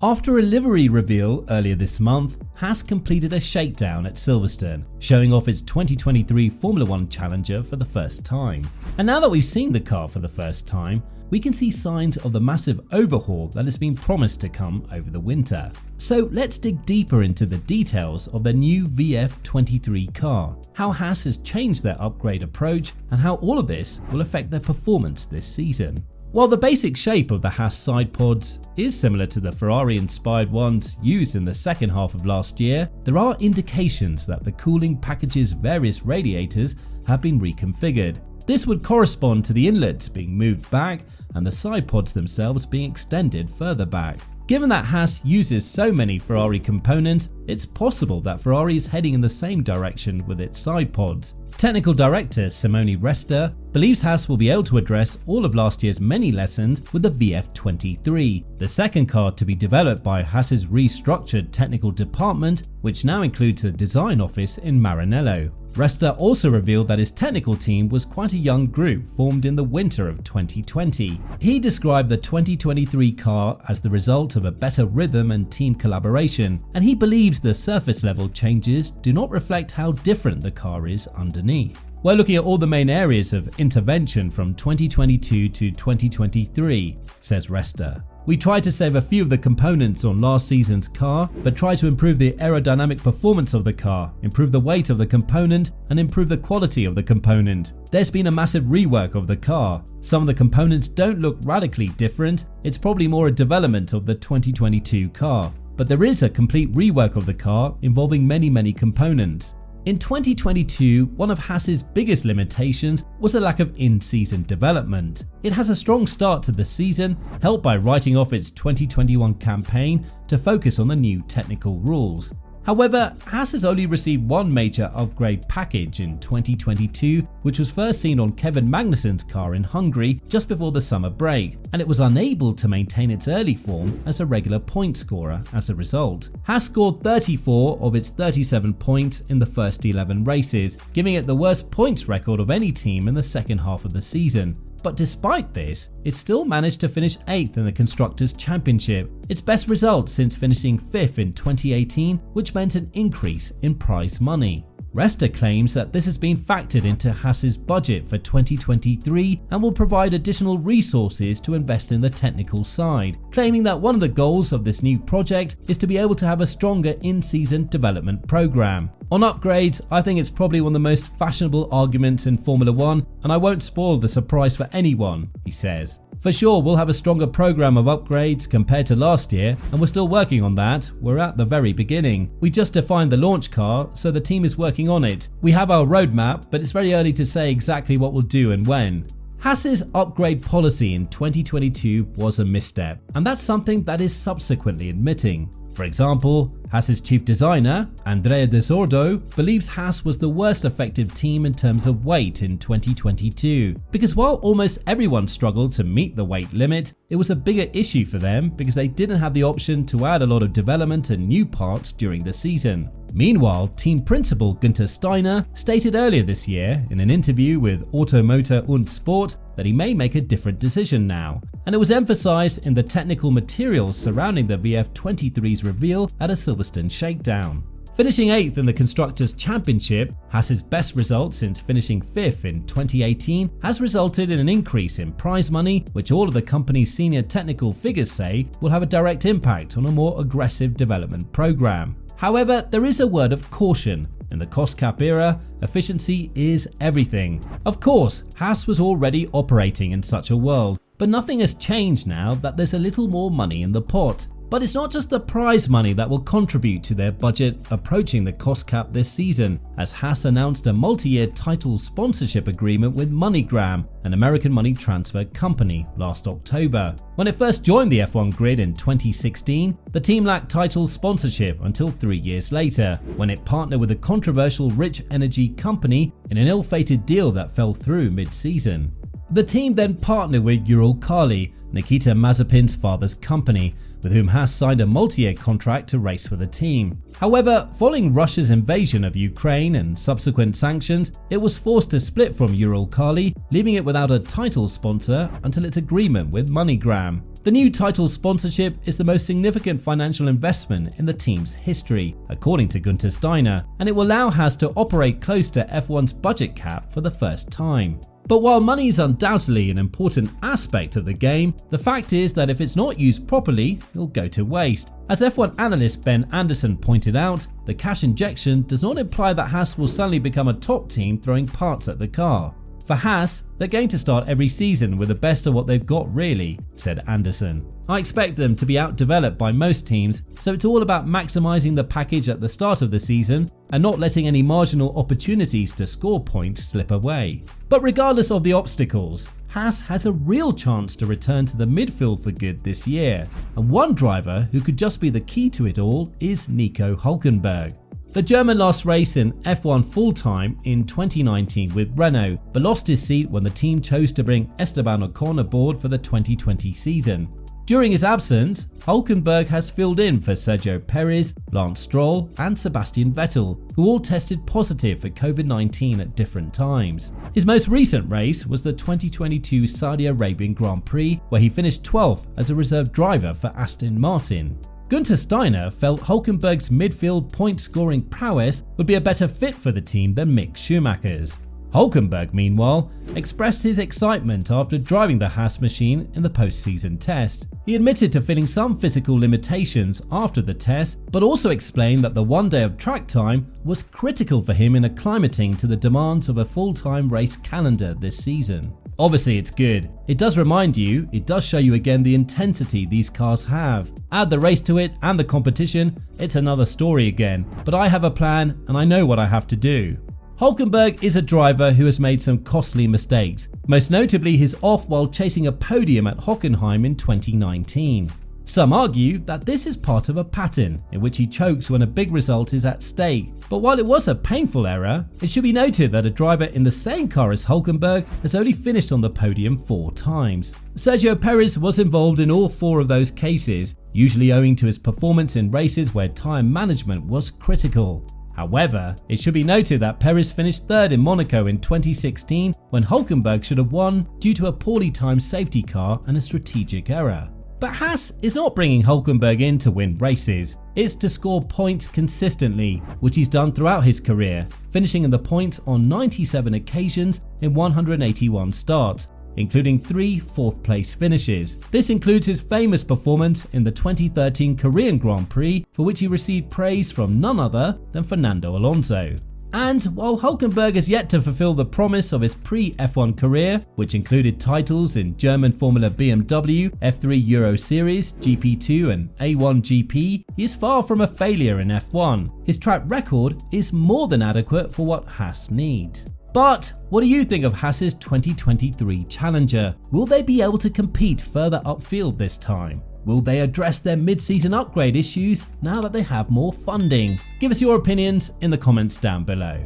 After a livery reveal earlier this month, Haas completed a shakedown at Silverstone, showing off its 2023 Formula 1 Challenger for the first time. And now that we've seen the car for the first time, we can see signs of the massive overhaul that has been promised to come over the winter. So let's dig deeper into the details of the new VF23 car, how Haas has changed their upgrade approach, and how all of this will affect their performance this season. While the basic shape of the Haas side pods is similar to the Ferrari-inspired ones used in the second half of last year, there are indications that the cooling package's various radiators have been reconfigured. This would correspond to the inlets being moved back and the side pods themselves being extended further back. Given that Haas uses so many Ferrari components, it's possible that Ferrari is heading in the same direction with its side pods. Technical director Simone Resta believes Haas will be able to address all of last year's many lessons with the VF23, the second car to be developed by Haas's restructured technical department, which now includes a design office in Maranello. Resta also revealed that his technical team was quite a young group formed in the winter of 2020. He described the 2023 car as the result of a better rhythm and team collaboration, and he believes the surface level changes do not reflect how different the car is underneath. We're looking at all the main areas of intervention from 2022 to 2023, says Resta. We tried to save a few of the components on last season's car, but tried to improve the aerodynamic performance of the car, improve the weight of the component, and improve the quality of the component. There's been a massive rework of the car. Some of the components don't look radically different, it's probably more a development of the 2022 car. But there is a complete rework of the car involving many components. In 2022, one of Haas's biggest limitations was a lack of in-season development. It has a strong start to the season, helped by writing off its 2021 campaign to focus on the new technical rules. However, Haas has only received one major upgrade package in 2022, which was first seen on Kevin Magnussen's car in Hungary just before the summer break, and it was unable to maintain its early form as a regular point scorer as a result. Haas scored 34 of its 37 points in the first 11 races, giving it the worst points record of any team in the second half of the season. But despite this, it still managed to finish 8th in the Constructors' Championship, its best result since finishing 5th in 2018, which meant an increase in prize money. Resta claims that this has been factored into Haas's budget for 2023 and will provide additional resources to invest in the technical side, claiming that one of the goals of this new project is to be able to have a stronger in-season development program. On upgrades, I think it's probably one of the most fashionable arguments in Formula 1, and I won't spoil the surprise for anyone, he says. For sure, we'll have a stronger program of upgrades compared to last year, and we're still working on that. We're at the very beginning. We just defined the launch car, so the team is working on it. We have our roadmap, but it's very early to say exactly what we'll do and when. Haas's upgrade policy in 2022 was a misstep, and that's something that is subsequently admitting. For example, Haas's chief designer, Andrea De Sordo, believes Haas was the worst effective team in terms of weight in 2022, because while almost everyone struggled to meet the weight limit, it was a bigger issue for them because they didn't have the option to add a lot of development and new parts during the season. Meanwhile, team principal Günther Steiner stated earlier this year in an interview with Automotor und Sport that he may make a different decision now, and it was emphasized in the technical materials surrounding the VF23's reveal at a Silverstone shakedown. Finishing 8th in the Constructors' Championship, Haas's best result since finishing 5th in 2018, has resulted in an increase in prize money, which all of the company's senior technical figures say will have a direct impact on a more aggressive development program. However, there is a word of caution. In the cost cap era, efficiency is everything. Of course, Haas was already operating in such a world, but nothing has changed now that there's a little more money in the pot. But it's not just the prize money that will contribute to their budget approaching the cost cap this season, as Haas announced a multi-year title sponsorship agreement with MoneyGram, an American money transfer company, last October. When it first joined the F1 grid in 2016, the team lacked title sponsorship until 3 years later, when it partnered with a controversial rich energy company in an ill-fated deal that fell through mid-season. The team then partnered with Uralkali, Nikita Mazepin's father's company, with whom Haas signed a multi-year contract to race for the team. However, following Russia's invasion of Ukraine and subsequent sanctions, it was forced to split from Uralkali, leaving it without a title sponsor until its agreement with MoneyGram. The new title sponsorship is the most significant financial investment in the team's history, according to Günther Steiner, and it will allow Haas to operate close to F1's budget cap for the first time. But while money is undoubtedly an important aspect of the game, the fact is that if it's not used properly, it'll go to waste. As F1 analyst Ben Anderson pointed out, the cash injection does not imply that Haas will suddenly become a top team throwing parts at the car. For Haas, they're going to start every season with the best of what they've got really, said Anderson. I expect them to be outdeveloped by most teams, so it's all about maximising the package at the start of the season and not letting any marginal opportunities to score points slip away. But regardless of the obstacles, Haas has a real chance to return to the midfield for good this year, and one driver who could just be the key to it all is Nico Hülkenberg. The German last race in F1 full-time in 2019 with Renault, but lost his seat when the team chose to bring Esteban Ocon aboard for the 2020 season. During his absence, Hülkenberg has filled in for Sergio Perez, Lance Stroll and Sebastian Vettel, who all tested positive for COVID-19 at different times. His most recent race was the 2022 Saudi Arabian Grand Prix, where he finished 12th as a reserve driver for Aston Martin. Günther Steiner felt Hülkenberg's midfield point-scoring prowess would be a better fit for the team than Mick Schumacher's. Hülkenberg, meanwhile, expressed his excitement after driving the Haas machine in the post-season test. He admitted to feeling some physical limitations after the test, but also explained that the one day of track time was critical for him in acclimating to the demands of a full-time race calendar this season. Obviously it's good. It does show you again the intensity these cars have. Add the race to it and the competition, it's another story again. But I have a plan and I know what I have to do. Hülkenberg is a driver who has made some costly mistakes, most notably his off while chasing a podium at Hockenheim in 2019. Some argue that this is part of a pattern in which he chokes when a big result is at stake, but while it was a painful error, it should be noted that a driver in the same car as Hülkenberg has only finished on the podium 4 times. Sergio Perez was involved in all 4 of those cases, usually owing to his performance in races where tyre management was critical. However, it should be noted that Perez finished 3rd in Monaco in 2016 when Hülkenberg should have won due to a poorly timed safety car and a strategic error. But Haas is not bringing Hülkenberg in to win races, it's to score points consistently, which he's done throughout his career, finishing in the points on 97 occasions in 181 starts, including 3 4th place finishes. This includes his famous performance in the 2013 Korean Grand Prix, for which he received praise from none other than Fernando Alonso. And while Hülkenberg has yet to fulfill the promise of his pre-F1 career, which included titles in German Formula BMW, F3 Euro Series, GP2 and A1 GP, he is far from a failure in F1. His track record is more than adequate for what Haas needs. But what do you think of Haas's 2023 Challenger? Will they be able to compete further upfield this time? Will they address their mid-season upgrade issues now that they have more funding? Give us your opinions in the comments down below.